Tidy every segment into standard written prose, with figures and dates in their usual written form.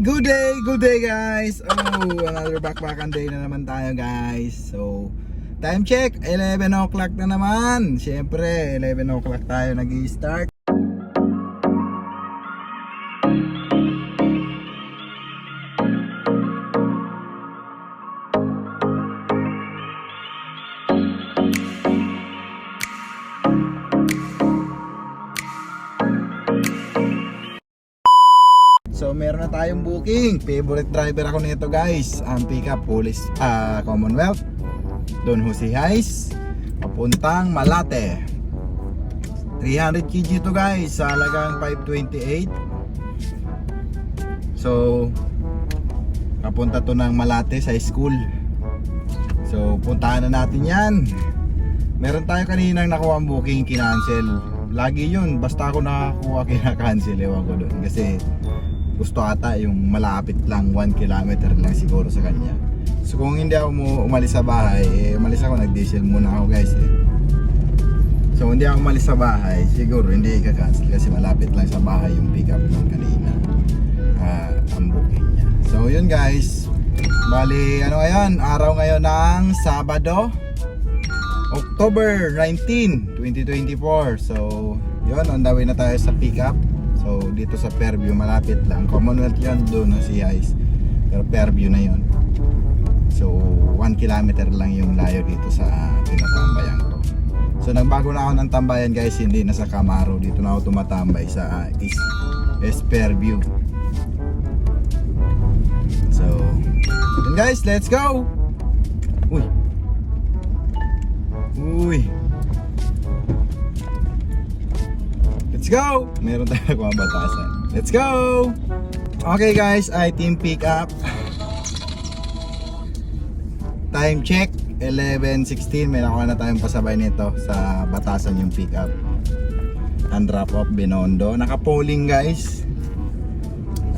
Good day guys. Another backpackan day na naman tayo guys. So, time check, 11 o'clock na naman. Siyempre, 11 o'clock tayo nag-i-start. So meron na tayong booking. Favorite driver ako nito guys. Ang pickup Police Commonwealth Don Jose Heights papuntang Malate. 300 kg to guys sa halagang 528. So papunta to ng Malate sa school. So puntahan na natin yan. Meron tayo kaninang nakuha ang booking, kinancel. Lagi yun, basta ako nakakuha kinakancel. Ewan ko doon kasi gusto ata yung malapit lang, 1 kilometer lang siguro sa kanya. So kung hindi ako umalis sa bahay, umalis ako, nag-diesel muna ako guys So hindi ako umalis sa bahay, siguro hindi i-cancel kasi malapit lang sa bahay yung pick up ng kanina, ang booking niya. So yun guys, bali ano ngayon, araw ngayon ng Sabado, October 19, 2024. So yun, on the way na tayo sa pick up. So dito sa Fairview, malapit lang. Commonwealth yun, doon na si Ice. Pero Fairview na yun. So 1 kilometer lang yung layo dito sa tinatambayan ko. So nagbago na ako ng tambayan guys, hindi na sa Camaro. Dito na ako tumatambay sa East Fairview. So yun guys, let's go! Uy! Let's go! Meron tayo mga batasan. Let's go! Okay guys, ay team pick up. Time check, 11:16. May nakuha na tayong pasabay nito sa batasan yung pick up. And drop off Binondo. Naka-polling guys.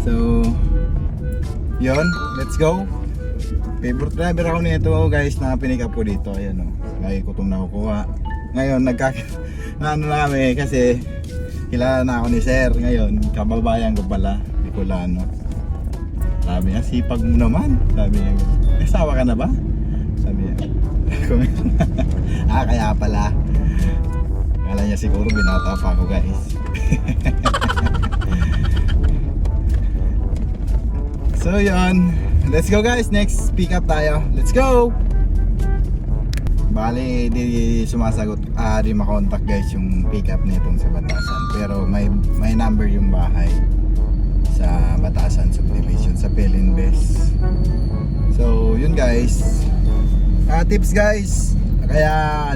So, yun, let's go. Favorite driver ako nito guys na pinick up ko dito. Ayan o, lagi ko itong nakukuha. Ngayon, ano na kami kasi kilala na ako ni Sir ngayon, kababayan ko pala, Bicolano. Sabi niya, sipag mo naman. Sabi niya, may asawa ka na ba? Sabi niya, kaya pala. Kala niya siguro binata pa ako guys. So yun, let's go guys, next pick up tayo. Let's go! Bali, di sumasagot, di makontak guys yung pick up nitong sa Batasan. Pero may number yung bahay sa Batasan Subdivision, sa Pelinbes. So, yun guys. Tips guys, kaya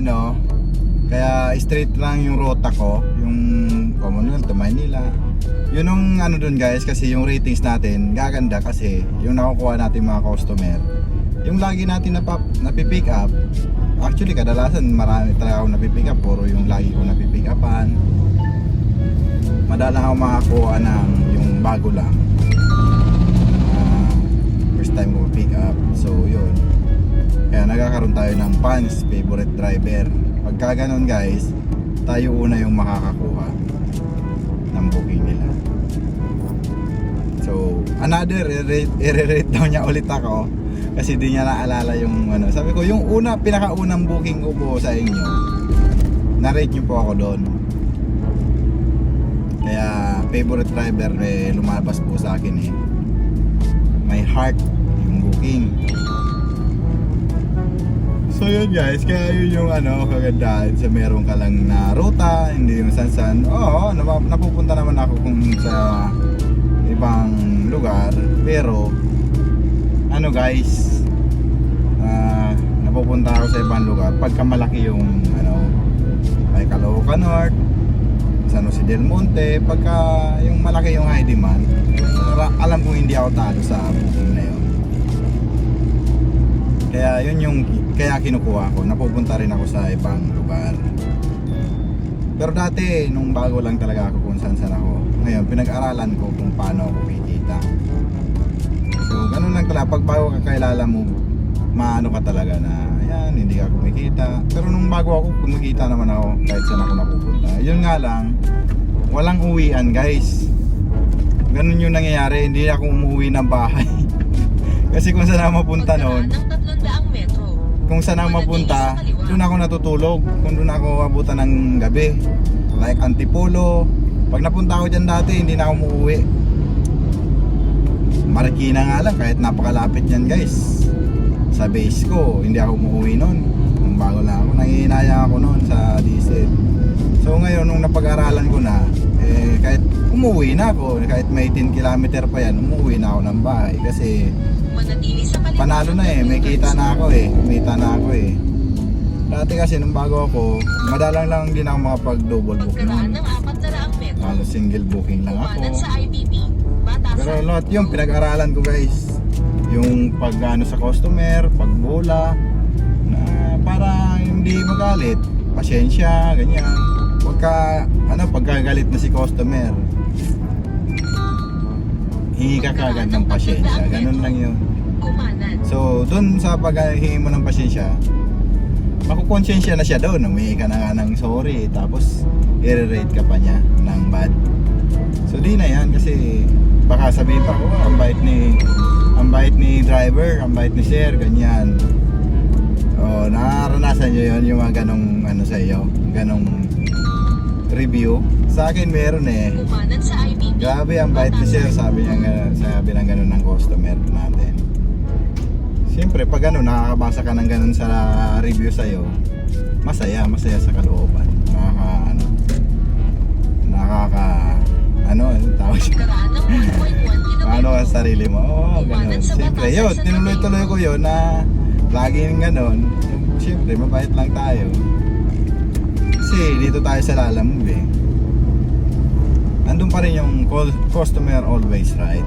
straight lang yung rota ko, yung Commonwealth to Manila. Yun yung dun guys, kasi yung ratings natin gaganda kasi yung nakukuha natin mga customer, yung lagi natin napipick up. Actually kadalasan marami talaga ako napipick up, puro yung lagi ko napipick upan. Madalang ako makakuha ng yung bago lang, first time ko pick up. So yun, kaya nagkakaroon tayo ng fans, favorite driver. Pagka ganun guys, tayo una yung makakakuha ng booking nila. So another, i-rate daw niya ulit ako kasi di niya naalala yung sabi ko, yung pinakaunang booking ko po sa inyo, na-rate niyo po ako doon. Kaya favorite driver lumabas po sa akin may heart yung booking. So yun guys, kaya yun yung kagandahan sa meron ka lang na ruta, hindi yung san-san. Oo, napupunta naman ako kung sa ibang lugar, pero guys, napupunta ako sa ibang lugar pagka malaki yung may Caloocan North, San Jose del Monte. Pagka yung malaki yung high demand, alam kong hindi ako talo sa booking na yun. Kaya yun yung kinukuha ko, napupunta rin ako sa ibang lugar. Pero dati, nung bago lang talaga ako kung saan ako, ngayon pinag-aralan ko kung paano ako kikita. So ganun lang talaga, pag bago ka kailala mo, maano ka talaga na ayan, hindi ka kumikita. Pero nung bago ako, kumikita naman ako kahit saan ako napupunta. Yun nga lang, walang uwian guys. ganun yung nangyayari, hindi ako umuwi ng bahay. Kasi kung saan ako mapunta noon, kung saan ako mapunta, doon ako natutulog. Kung doon ako abutan ng gabi, like Antipolo. Pag napunta ako dyan dati, hindi na ako umuwi. Marikina nga lang, kahit napakalapit yan guys. Sa base ko, hindi ako umuwi noon. Nung bago lang ako, nangihinaya ako noon sa diesel. So ngayon, nung napag-aralan ko na, kahit umuwi na ako, kahit may 10 kilometer pa yan, umuwi na ako ng bahay. Kasi panalo na may kita na ako kumita na ako Dati kasi nung bago ako, madalang lang din ako makapag-double book noon. Halos single booking lang ako. Pero lahat yung pinag-aralan ko guys. Yung pag-ano sa customer, pagbola, na para hindi magalit, pasensya, ganyan. Pagkagalit na si customer, hingi ka kagad ng pasensya, ganun lang yun. So dun sa paghingi mo ng pasensya, makukonsensya na siya doon, humingi ka na nga ng sorry, tapos i-rate ka pa niya ng bad. So di na yan, kasi baka sabihin pa ko, ang bait ni driver, ang bait ni sir, ganyan. Naranasan nyo yun, yung mga ganong sa iyo, ganong review. Sa akin meron grabe ang bait ni sir, sabi ng ganun ng customer natin. Siyempre pag nakakabasa ka ng ganun sa review sa'yo, masaya sa kalooban. Tawag siya. Ang sarili mo. Ganun. Siyempre yun, tinuloy-tuloy ko yun na laging ganun. Siyempre mabait lang tayo. Kasi dito tayo sa Lalamove andun pa rin yung customer always right.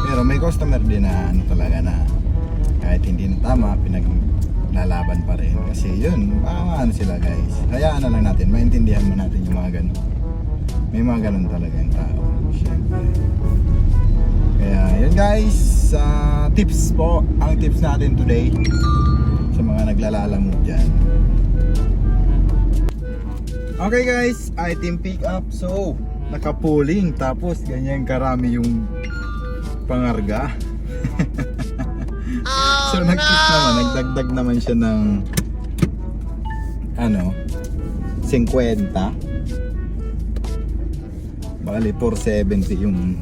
Pero may customer din na talaga na kahit hindi na tama, pinaglalaban pa rin. Kasi yun, sila guys. Hayaan na lang natin, maintindihan mo natin yung mga ganun. May mga ganun talaga yung tao. Siyempre. Kaya yun guys, tips po. Ang tips natin today sa mga naglalalamove dyan. Okay guys, item pick up. So, nakapuling tapos ganyan karami yung pangarga. So nagdagdag naman siya ng 50. Bali 470 yung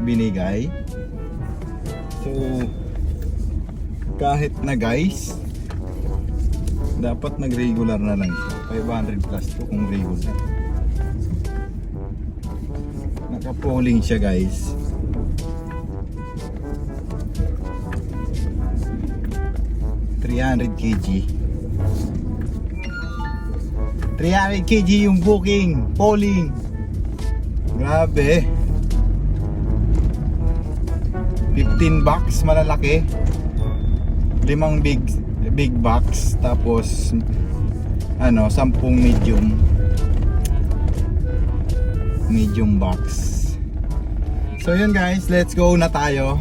binigay. So kahit na guys, dapat nag-regular na lang siya. 500 plus to kung regular. Naka-polling siya guys. kg 300 kg yung booking, polling. Grabe. 15 box malalaki, 5 big box, tapos 10 medium box. So yun guys, let's go na tayo.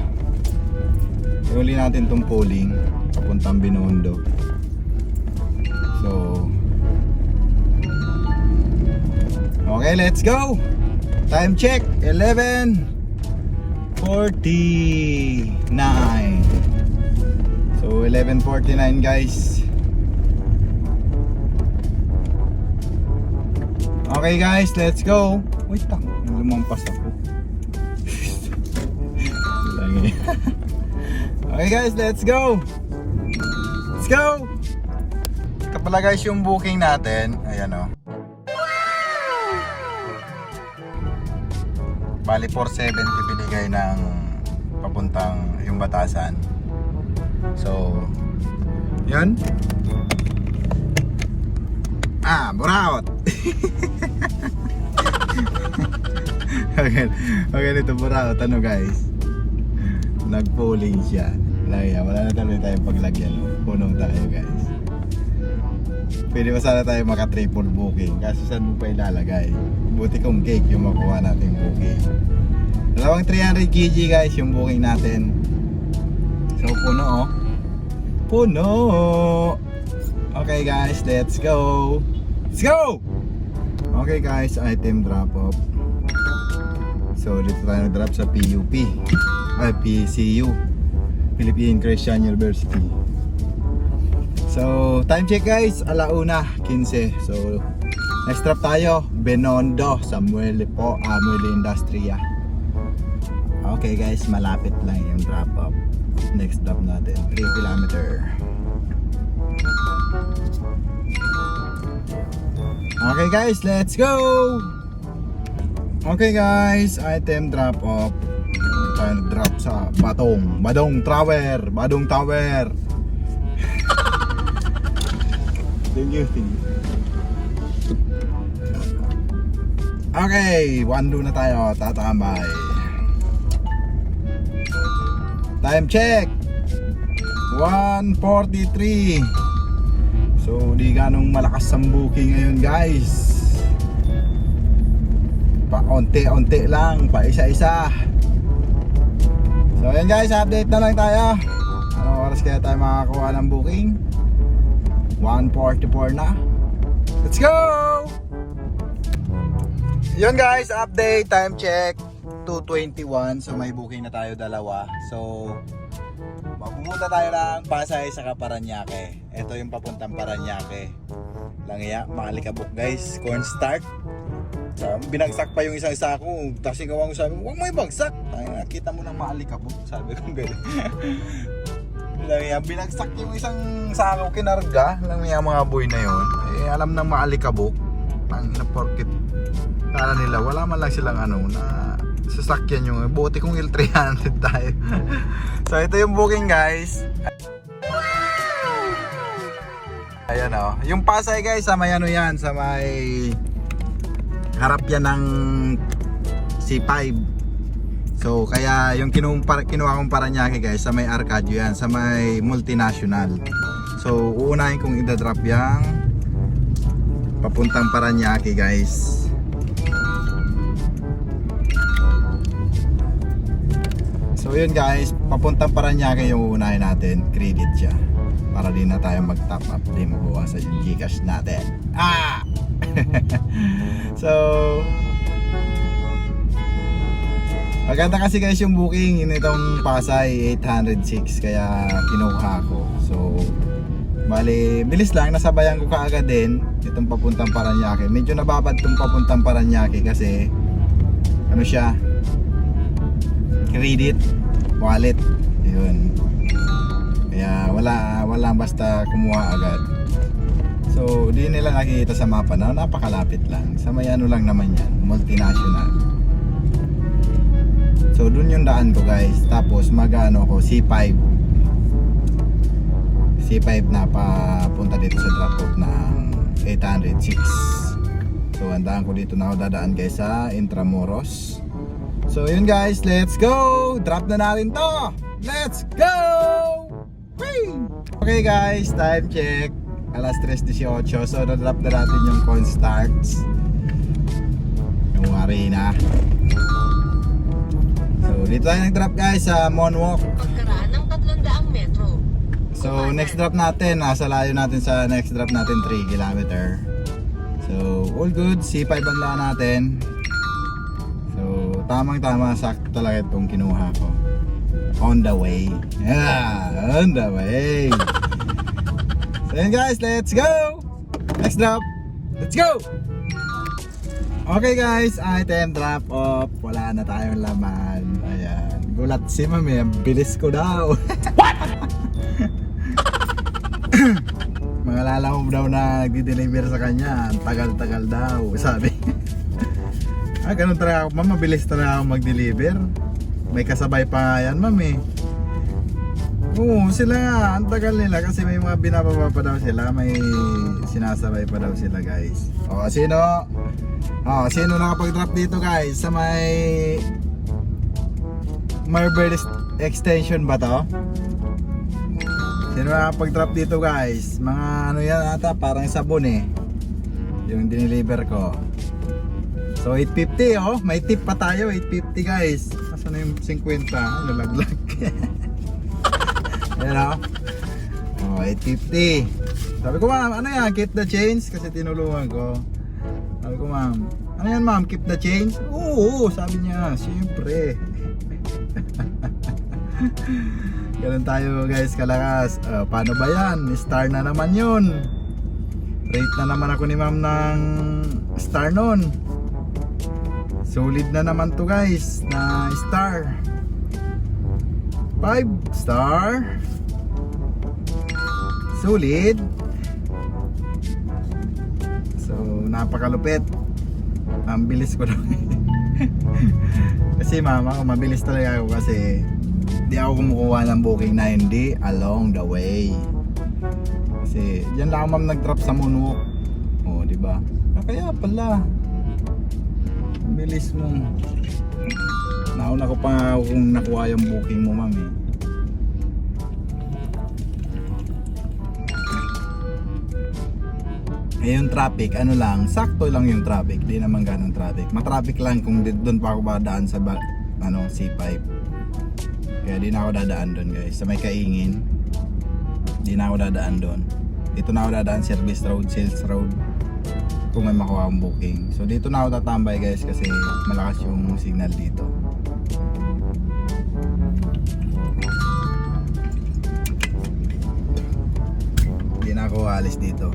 Uli natin tong polling papuntang Binondo. So okay, let's go. Time check 11:49. So 11:49 guys. Okay guys, let's go. Wait lang, lumampas ako. Okay guys, let's go. Let's go. Ito pala guys yung booking natin. Ayan o. Bali 470 binigay ng papuntang yung Batasan. So yun. Buraot. Okay nito Buraot. Ano guys, nag-polling siya. Wala na talaga tayong paglagyan. Punong tayo guys. Pwede pa sana tayo maka-triple booking. Kaso saan mo pa ilalagay? Buti kung cake yung makuha natin booking. Dalawang 300 kg guys yung booking natin. So puno puno. Okay guys, let's go. Let's go! Okay guys, item drop off So dito tayo nag-drop sa PUP, PCU, Philippine Christian University. So time check guys, 1:15. So next drop tayo, Benondo, Samuel po, Muelle Industria. Okay guys, malapit lang yung drop off. Next drop natin, 3 kilometer. Okay guys, let's go! Okay guys, item drop off. Tayo drop sa Badong Tower. Thank you. Okay, 1-2 na tayo, tatambay. Time check 1:43. So di ganong malakas ang booking ngayon guys. Paunti-unti lang, pa isa-isa. So ayan guys, update na lang tayo. Anong oras kaya tayo makakakuha ng booking? 1:44 na. Let's go! Yun guys, update, time check 2:21. So may booking na tayo dalawa. So pumunta tayo ng Pasay sa Paranaque. Ito yung papuntang Paranaque. Langya, Maalikabok guys, cornstarch. So, binagsak pa yung isang sako. Tapos yung gawang sabi, huwag mo ibagsak. Ay, nakita mo ng Maalikabok. Sabi ko gano'n. Langya, binagsak yung isang sako, kinarga. Langya mga boy na yun. Eh, alam ng Maalikabok. Ang na-porkit. Kala nila, wala man lang silang na sasakyan yung bote kong L300 tayo. So ito yung booking guys. Ayan o. Yung Pasay guys, sa may yan, sa may harap yan ng C5. So kaya yung kinuha kong Paranaque guys, sa may Arcadio yan, sa may multinational. So uunahin kong idadrop yung papuntang Paranaque guys. So yun guys, papuntang Paranaque yung uunahin natin, credit siya. Para di na tayo mag-top up, di mabawasan yung Gcash natin. So maganda kasi guys yung booking nitong Pasay, 806, kaya kinuha ko. So bali, bilis lang, nasabayan ko kaagad din itong papuntang Paranaque. Medyo nababad itong papuntang Paranaque kasi siya, credit wallet, yun. Kaya wala basta kumuha agad. So di nila nakikita sa mapa na napakalapit lang. Sa may lang naman yan, multinational. So dun yung daan ko guys. Tapos ko C5 na papunta dito sa drop off ng 806. So handaan ko dito na ako dadaan guys sa Intramuros. So yun guys, let's go! Drop na natin to! Let's go! Whee! Okay guys, time check 3:18. So na-drop na natin yung cornstarch, yung arena. So dito tayo nag-drop guys sa Monwalk. Pagkaraan ng 300 metro. So next drop natin, nasa layo natin sa next drop natin 3 kilometer. So all good, C5 ang laan natin. So tamang-tama, sakto talaga itong kinuha ko. On the way. Yeah, on the way. So yun guys, let's go! Next drop, let's go! Okay guys, item drop off. Wala na tayong laman. Ayan, gulat si mami, bilis ko daw. What? Mga lalaw daw na nagdi-deliver sa kanya, tagal-tagal daw, sabi. Ganun talaga ako, ma'am, mabilis talaga ako mag-deliver. May kasabay pa nga yan, ma'am eh. Oo, sila nga, ang tagal nila kasi may mga binababa pa daw sila, may sinasabay pa daw sila guys. Sino nakapag-drop dito guys sa may Marbella Extension ba to? Sino nakapag-drop dito guys? Mga yan ata, parang sabon eh, yung dineliver ko. So 850 may tip pa tayo, 850 guys. Asan na yung 50? Nalaglag. Ayan 850. Sabi ko ma'am, ano yan? Keep the change? Kasi tinulungan ko. Sabi ko ma'am, Ano yan ma'am? Keep the change? Oo, sabi niya. Siyempre. Ganun tayo guys kalakas. Paano ba yan? Star na naman yun. Rate na naman ako ni ma'am ng star nun. Solid na naman to guys na star. 5 star. Solid. So napakalupit. Ang bilis ko lang. Kasi mama ko mabilis talaga ako kasi di ako kumukuha ng booking na hindi along the way. Kasi diyan lang ma'am nag-drop sa moonwalk. Oh, di ba? Kaya pala. Ang bilis mo. Nauna ko pa kung nakuha yung booking mo ma'am eh. Eh yung traffic, ano lang, sakto lang yung traffic, di naman ganong traffic. Matraffic lang kung doon pa ako dadaan sa C5. Kaya di na ako dadaan doon guys. Sa may Kaingin, di na ako dadaan doon. Dito na ako dadaan Service Road, Sales Road kung may makuha akong booking. So dito na ako tatambay guys kasi malakas yung signal dito. Di na ako alis dito.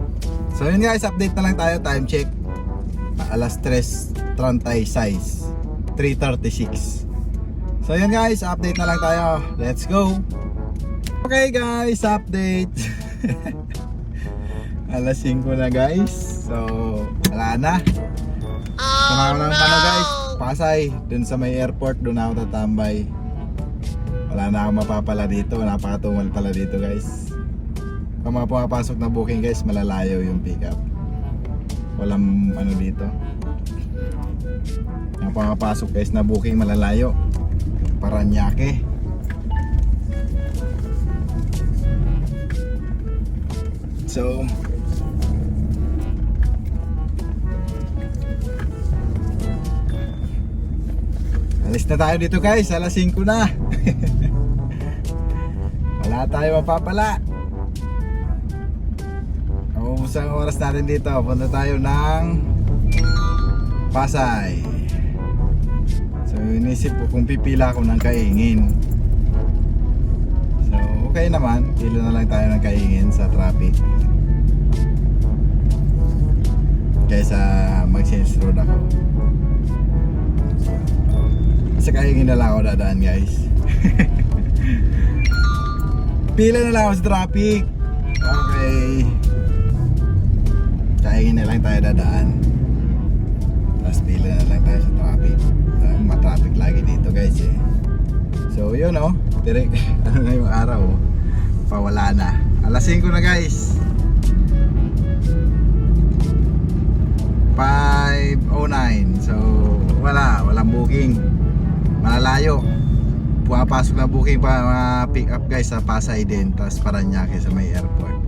So yun guys, update na lang tayo, time check. Alas 3:36, 3:36. So yun guys, update na lang tayo. Let's go. Okay guys, update. Alas 5 na guys. So wala na. Sama ko ng ano guys, Pasay, dun sa may airport, dun ako tatambay. Wala na akong mapapala dito, napakatumal pala dito guys. Kung mga pumapasok na booking guys, malalayo yung pick up. Walang ano dito. Mga pumapasok guys na booking malalayo. Paranaque. So alis na tayo dito guys, alas 5 na. Wala tayo mapapala. Ubus ang oras natin dito. Punta tayo ng Pasay. So inisip ko kung pipila ako ng Kaingin. So okay naman, pila na lang tayo ng Kaingin sa traffic kaysa mag-Sales Road ako. Sa Kaingin na lang ako dadaan guys. Pila na lang ako sa traffic. Okay, Kaingin na lang tayo dadaan. Tapos pila na lang tayo sa traffic. Matraffic lagi dito guys eh. So yun oh, direct ano na yung araw oh. Pawala na. Alas 5 na guys. 5:09. So walang booking. Malalayo. Pumapasok na booking pa mga pick up guys sa Pasay din. Tapos Paranaque sa may airport.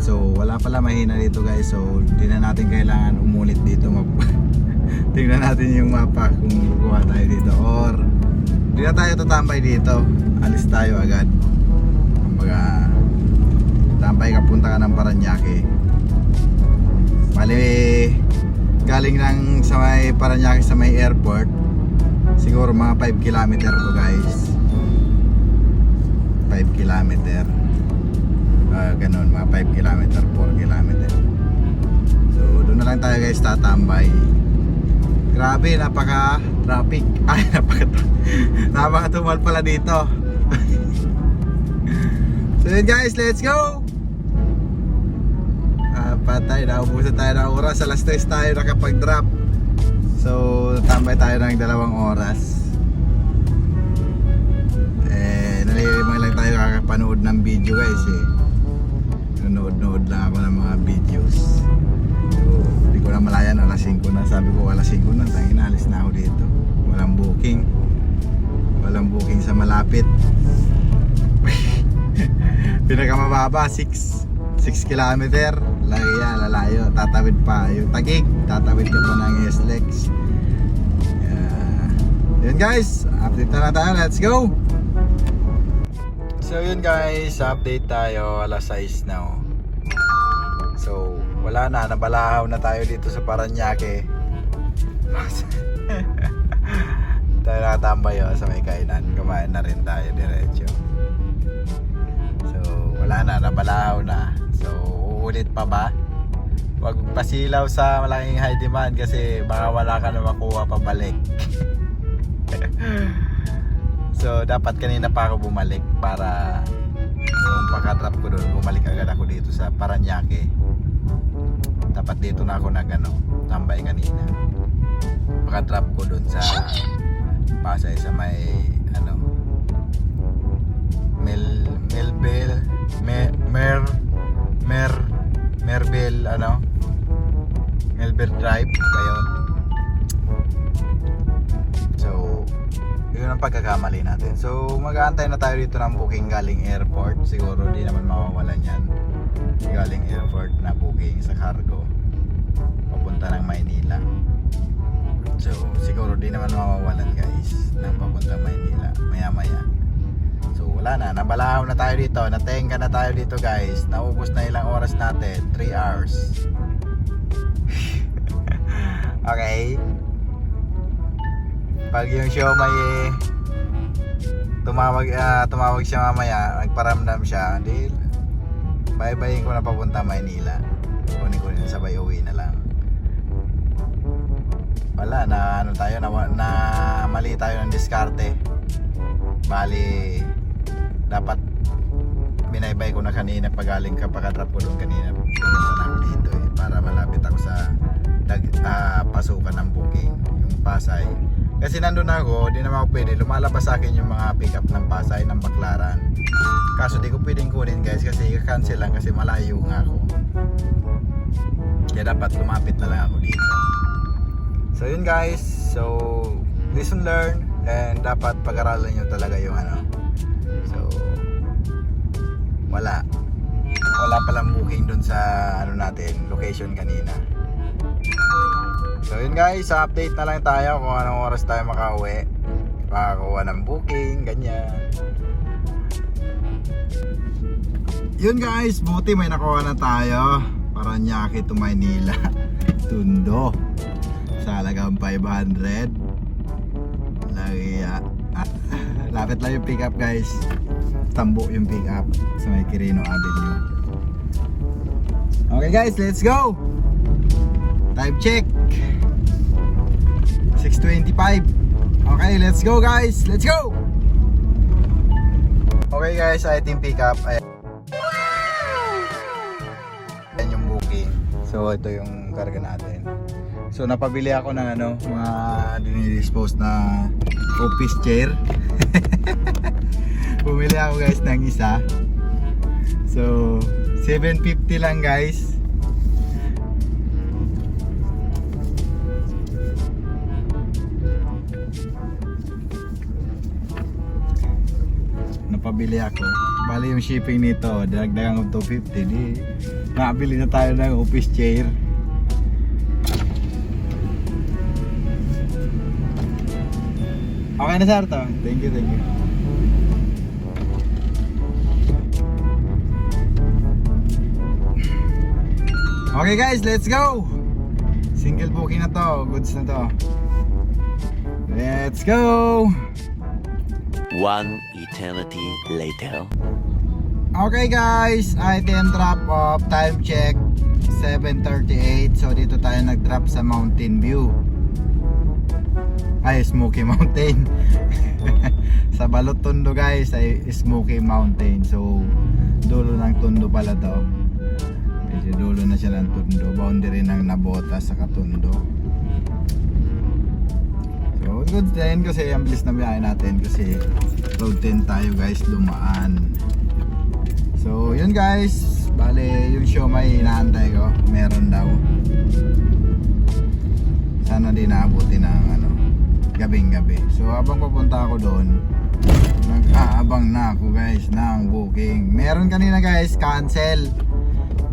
So wala pala, mahina dito guys. So hindi na natin kailangan umulit dito. Tingnan natin yung mapa kung kukuha tayo dito or hindi na tayo tatambay dito. Alis tayo agad. Kumbaga tambay ka, punta ka ng Paranaque. Bali galing lang sa may Paranaque sa may airport, siguro mga 5 kilometer to guys. 5 kilometer. Ganun, mga 5 kilometer, 4 kilometer. So doon na lang tayo guys tatambay. Grabe, napaka-traffic. Ay, napaka-tumal pala dito. So yun guys, let's go. Patay, naubusan tayo ng oras. Alas 3 tayo nakapag-drop. So tambay tayo ng 2 oras. Nalilimang lang tayo kakapanood ng video guys eh. Nanood-nood lang ako ng mga videos. So hindi ko na malayan, alas 5 na. Sabi ko alas 5 na, tangin na, alis na ako dito. Walang booking. Walang booking sa malapit. Pinakamababa 6 kilometer. Lalayo, tatawid pa yung Taguig, tatawid ka pa ng SLEX. Yun guys, update na tayo, let's go. So yun guys, update tayo, alas 6 na oh. So wala na, nabalahaw na tayo dito sa Paranaque. Tayo nakatambay sa may kainan. Kumain na rin tayo diretso. So wala na, nabalahaw na. So uulit pa ba? Huwag pasilaw sa malaking high demand kasi baka wala ka na makuha pabalik. So dapat kanina pa ako bumalik para nung pagka-drop ko doon, bumalik agad ako dito sa Paranaque. Dapat dito na ako tambay kanina. Pagka-drop ko doon sa Pasay sa may Melville Drive kayo. So yun ang pagkakamali natin. So mag-aantay na tayo dito ng booking galing airport. Siguro di naman mawawalan yan. Galing airport na booking sa cargo papunta ng Maynila. So siguro di naman mawawalan guys ng papunta Maynila maya maya. So wala na, nabalahaw na tayo dito, natenga na tayo dito guys. Naubos na ilang oras natin, 3 hours. Okay. Pag yung show may tumawag siya mamaya, nagparamdam siya, di bye-bye ko na papunta Maynila. Kunin ko rin sabay uwi na lang. Wala na na mali tayo ng diskarte. Bali dapat binaybay ko na kanina pagaling ka pagka-drop ko doon kanina. Pumunta na ako dito para malapit ako sa pasukan ng booking, yung Pasay. Kasi nandun ako, di naman ako pwede. Lumalabas sa akin yung mga pick up ng Pasay, ng Baclaran. Kaso di ko pwedeng kunin guys kasi cancel lang kasi malayo nga ako. Kaya dapat lumapit na lang ako dito. So yun guys, so listen, learn, and dapat pag-aralan nyo talaga yung So wala palang booking dun sa natin, location kanina. So yun guys, update na lang tayo kung anong oras tayo makauwi, makakuha ng booking, ganyan. Yun guys, buti may nakuha na tayo. Paranaque to Maynila. Tundo sa halagang 500. Lapit lang yung pick up guys. Tambo yung pick up sa may Quirino Avenue. Okay guys, let's go. Time check 6:25. Okay, let's go guys. Let's go. Okay guys, ating pick up. Ayan yung booking. So ito yung karga natin. So napabili ako ng mga dinidispose na office chair. Bumili ako guys ng isa. So 750 lang guys. Napabili ako. Bali yung shipping nito, dagdagan ko 250. Di nakabili na tayo ng office chair. Okay na sir to. Thank you. Okay guys, let's go. Single booking na to, goods na to. Let's go. One eternity later. Okay guys, item drop off, time check 7:38. So dito tayo nag-drop sa Mountain View. Ay, Smoky Mountain. Sa Balot Tondo guys ay Smoky Mountain. So dulo ng Tondo pala to. Kasi dulo na siya ng Tondo. Boundary ng Nabota sa Katondo. So good din kasi ang bilis na biyahe natin kasi road 10 tayo guys dumaan. So yun guys, bale yung show may inaantay ko, meron daw. Sana din naabuti ng gabing gabi. So habang papunta ako doon, nag-aabang na ako guys ng booking. Meron kanina guys, cancel.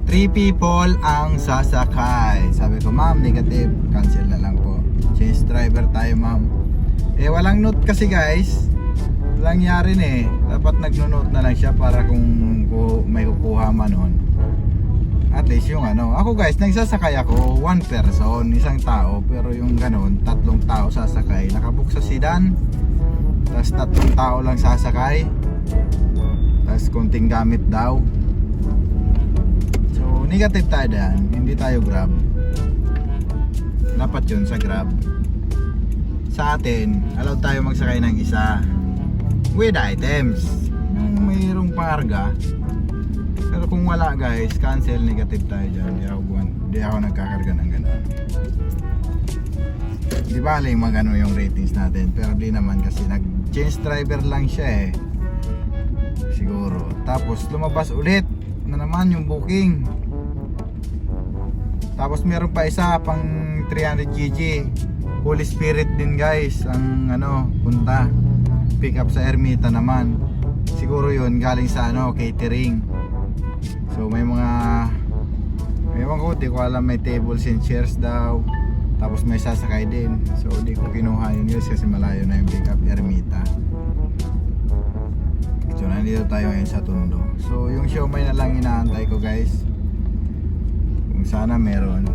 3 people ang sasakay. Sabi ko, ma'am, negative, cancel na lang po. Change driver tayo, ma'am. Walang note kasi guys. Walang yarin Dapat nagno-note na lang siya para kung may kukuha man nun. at least yung ano, ako guys, nagsasakay ako one person, isang tao, pero yung ganun, 3 tao sasakay, nakabook sa sedan, tapos 3 tao lang sasakay, tapos konting gamit daw. So negative tayo dyan, hindi tayo Grab. Dapat yun sa Grab. Sa atin, allowed tayo magsakay ng isa with items, yung mayroong pangarga. Pero kung wala guys, cancel, negative tayo dyan. Di ako nagkakarga ng gano'n. Di bali magano yung ratings natin, pero di naman kasi nag-change driver lang siya eh. Siguro. Tapos lumabas ulit na naman yung booking. Tapos meron pa isa pang 300GG. Holy Spirit din guys ang ano, punta. Pick up sa Ermita naman. Siguro yun galing sa ano, catering. So may mga di ko alam, may tables and chairs daw. Tapos may sasakay din. So di ko kinuha yun guys kasi malayo na yung pick up Ermita. So nandito tayo ngayon sa Tondo. So yung siomai na lang inaantay ko guys. Kung sana meron.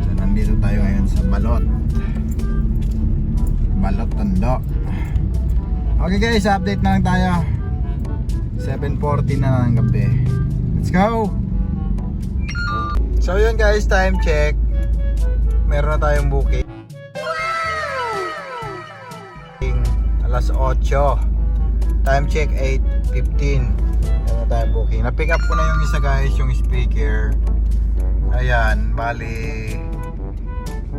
So nandito tayo ngayon sa Balot Tondo. Okay guys, update na lang tayo. 7:40 na ng gabi. Let's go! So yun guys, time check. Meron na tayong booking. Alas 8. Time check 8:15. Meron na tayong booking. Na-pick up ko na yung isa guys, yung speaker. Ayan, bali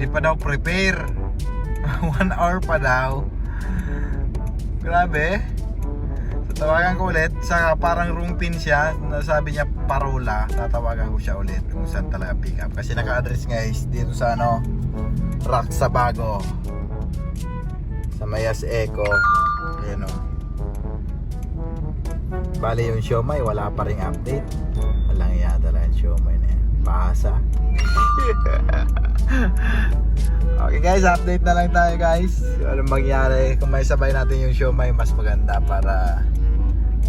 di pa daw prepare. 1 hour pa daw. Grabe. So tawagan ko ulit, sa parang room pin siya, nasabi niya parola. Tatawagan ko siya ulit kung saan talaga pick up. Kasi naka-address guys dito sa ano, Rock sa Bago, sa Mayas Eco. Ayan o. Bali yung siomai, wala pa ring update. Walang yata lang yung siomai na yan. Paasa. Okay guys, update na lang tayo guys. Anong mangyari, kung may sabay natin yung siomai, mas maganda para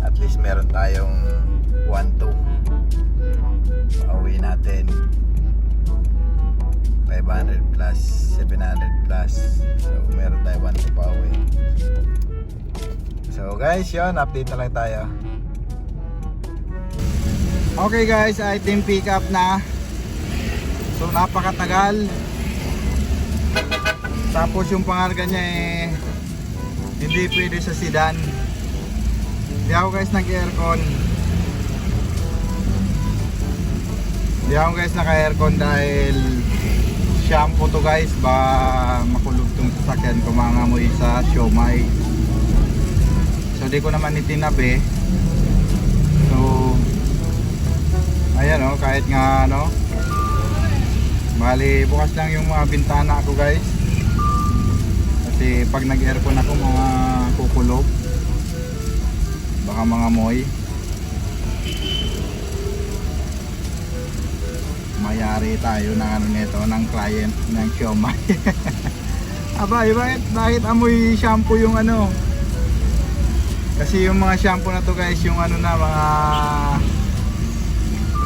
at least meron tayong 1-2. Pauwi natin 500 plus 700 plus. So meron tayo 1-2 pauwi. So guys, yun, update na lang tayo. Okay guys, item pick up na. So napakatagal. Tapos yung pangarga niya eh hindi pwede sa sedan. Hindi ako guys nag-aircon. Hindi ako guys naka-aircon dahil shampoo to guys. Ba makulog tong sasakyan ko, mangamoy sa siomai. So di ko naman itinabi. So ayan o, kahit nga ano, bali bukas lang yung mga bintana ko guys. Kasi pag nag-aircon ako, mga kukulog, baka mga moy. Mayari tayo ng ano nito, ng client ng siomai. Aba, bakit amoy shampoo yung ano? Kasi yung mga shampoo na to guys, yung ano na, mga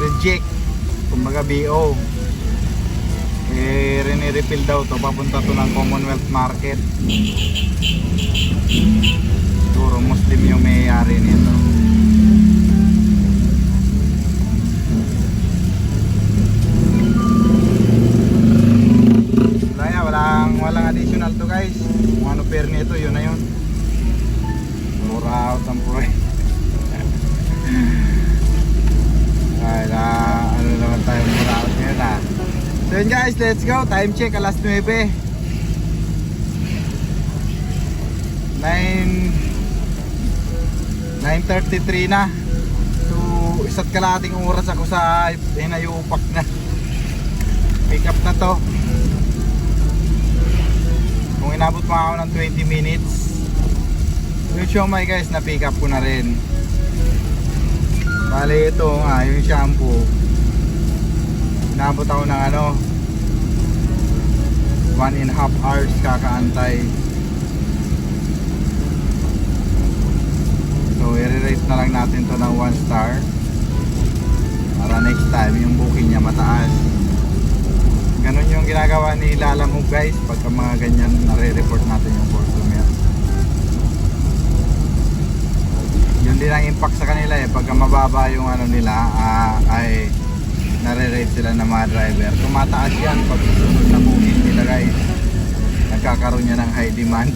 reject, kumbaga BO. Eh, rene-refill daw to, papunta to ng Commonwealth Market. Siguro Muslim yung may-ari nito. Walang additional to guys. Kung ano pair nito, yun na yun. Mura out ang pro. Ay, ano naman tayo, mura out ngayon ha. So yun guys, let's go. Time check, alas 9. 9:33 na. So isa't kalahating oras ako sa hinayupak na. Pick up na to. Kung inabot pa ako ng 20 minutes. Yung siomai guys, na pick up ko na rin. Bali ito nga, yung shampoo, inabot ako ng ano 1.5 hours kakaantay. So i-rate na lang natin to ng 1 star. Para next time yung booking niya mataas. Ganun yung ginagawa ni Lalamove guys. Pagka mga ganyan, nare-report natin yung customer. Yun din ang impact sa kanila eh. Pagka mababa yung ano nila, ay nare-rate sila ng mga driver. Tumataas yan pag susunod na booking nila guys. Nagkakaroon niya ng high demand.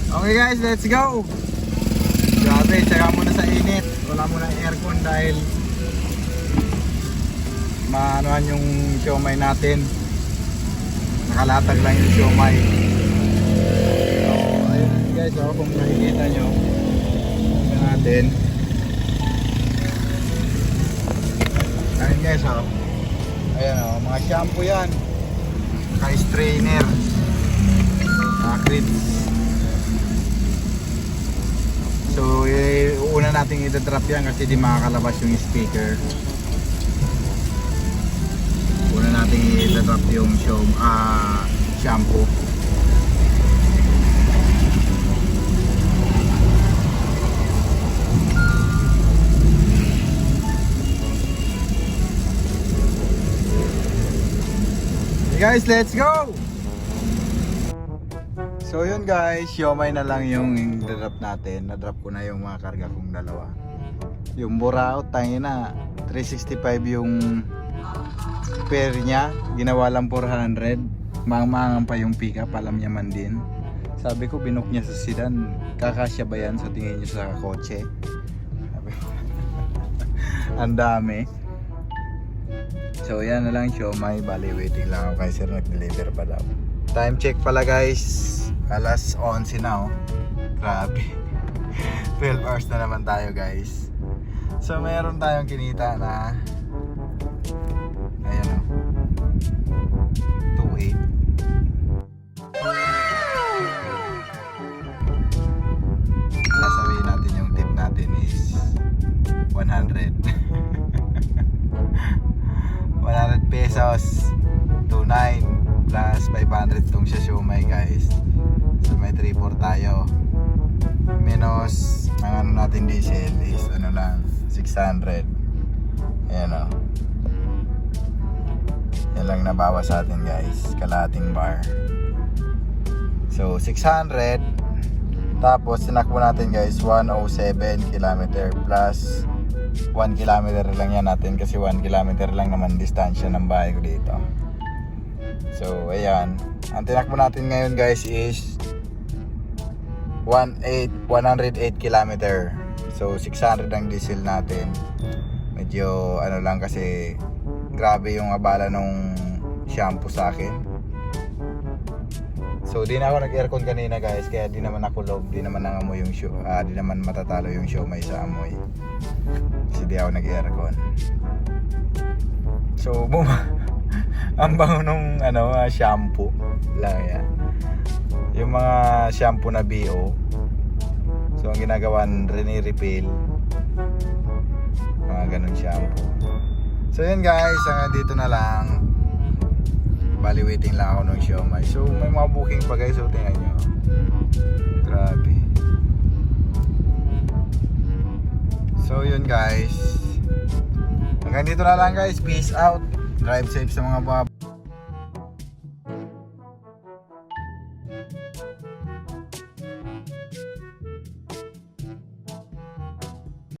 Okay guys, let's go! Grabe, tsaka muna sa init. Wala muna aircon dahil maanuhan yung siomay natin. Nakalatag lang yung siomay. So, ayun guys, kung nakikita nyo, tingnan natin. Ayun guys, ayan mga shampoo yan. Ka-strainer. Crips. So, una nating i-drop yan kasi di makakalabas yung speaker. Una nating i-drop yung shampoo. Hey guys, let's go! So yun guys, siomay na lang yung drop natin. Na-drop ko na yung mga karga kong dalawa. Yung Burao, tangin na 365 yung pair niya. Ginawa lang 400. Mangang pa yung pickup, alam niya man din. Sabi ko binook niya sa sedan. Kakasya ba yan sa tingin niyo sa kotse? Sabi ko, ang dami. So yan na lang siomay. Bali waiting lang ako kay sir, nag-deliver pa daw. Time check pala guys, alas 11 na Grabe. 12 hours na naman tayo guys. So meron tayong kinita na ayan 2.8. Sasabihin natin yung tip natin is 100. 100 pesos, 2.9 plus 500 tong siya siomay guys. So may 3.4 tayo. Minus ang ano natin diesel is ano lang 600. Ayan yan lang nabawas sa atin guys, kalahating bar. So 600. Tapos sinakbo natin guys 107 km plus 1 kilometer lang yan natin kasi 1 kilometer lang naman distansya ng bahay ko dito. So ayan, ang tinakbo natin ngayon guys is 108 km. So 600 ang diesel natin. Medyo ano lang kasi grabe yung abala nung shampoo sa akin. So di na ako nag-aircon kanina guys, kaya di naman nakulog, di naman nangamoy yung di naman matatalo yung siomay sa amoy. Kasi di ako nag-aircon. So ang bango nung shampoo lang yan. Yung mga shampoo na BO. So ang ginagawa, reni-refill. Mga ganun shampoo. So yun guys, hanggang dito na lang. Bali waiting lang ako ng siomay. So may mga booking pa guys, so tingnan nyo. Grabe. So yun guys, hanggang dito na lang guys. Peace out. Drive safe sa mga